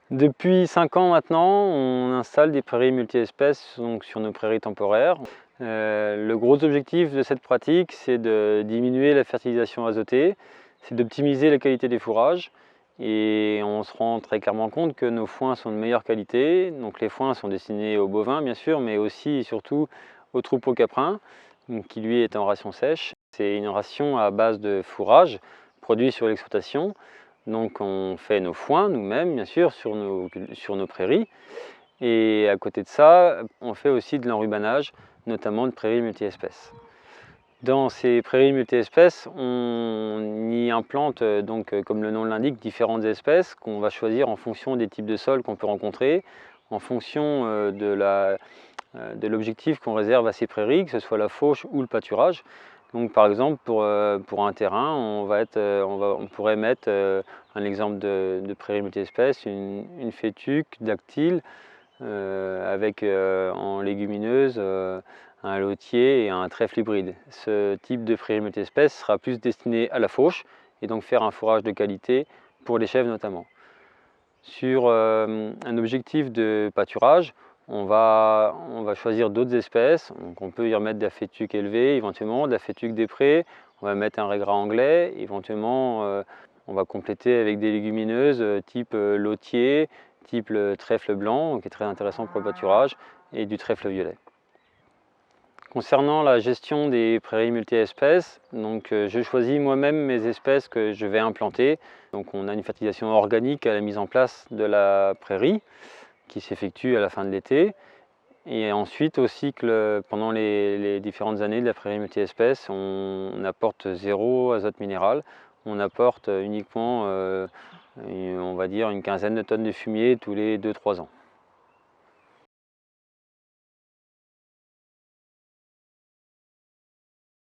Depuis 5 ans maintenant, on installe des prairies multi-espèces donc sur nos prairies temporaires. Le gros objectif de cette pratique, c'est de diminuer la fertilisation azotée, c'est d'optimiser la qualité des fourrages. Et on se rend très clairement compte que nos foins sont de meilleure qualité. Donc les foins sont destinés aux bovins bien sûr, mais aussi et surtout au troupeau caprin, qui lui est en ration sèche. C'est une ration à base de fourrage produit sur l'exploitation. Donc on fait nos foins nous-mêmes, bien sûr, sur nos prairies. Et à côté de ça, on fait aussi de l'enrubanage, notamment de prairies multi-espèces. Dans ces prairies multi-espèces, on y implante, comme le nom l'indique, différentes espèces qu'on va choisir en fonction des types de sols qu'on peut rencontrer, en fonction de l'objectif qu'on réserve à ces prairies, que ce soit la fauche ou le pâturage. Donc par exemple pour un terrain, on pourrait mettre un exemple de prairie multi-espèces, une fétuque dactyle avec en légumineuse un lotier et un trèfle hybride. Ce type de prairie multi-espèces sera plus destiné à la fauche et donc faire un fourrage de qualité pour les chèvres notamment. Sur un objectif de pâturage, on va choisir d'autres espèces. Donc on peut y remettre de la fétuque élevée, éventuellement de la fétuque des prés. On va mettre un régras anglais, éventuellement on va compléter avec des légumineuses type lotier, type le trèfle blanc, qui est très intéressant pour le pâturage, et du trèfle violet. Concernant la gestion des prairies multi-espèces, je choisis moi-même mes espèces que je vais implanter. Donc on a une fertilisation organique à la mise en place de la prairie qui s'effectue à la fin de l'été. Et ensuite au cycle, pendant les différentes années de la prairie multi-espèces, on apporte zéro azote minéral. On apporte uniquement, on va dire, une quinzaine de tonnes de fumier tous les 2-3 ans.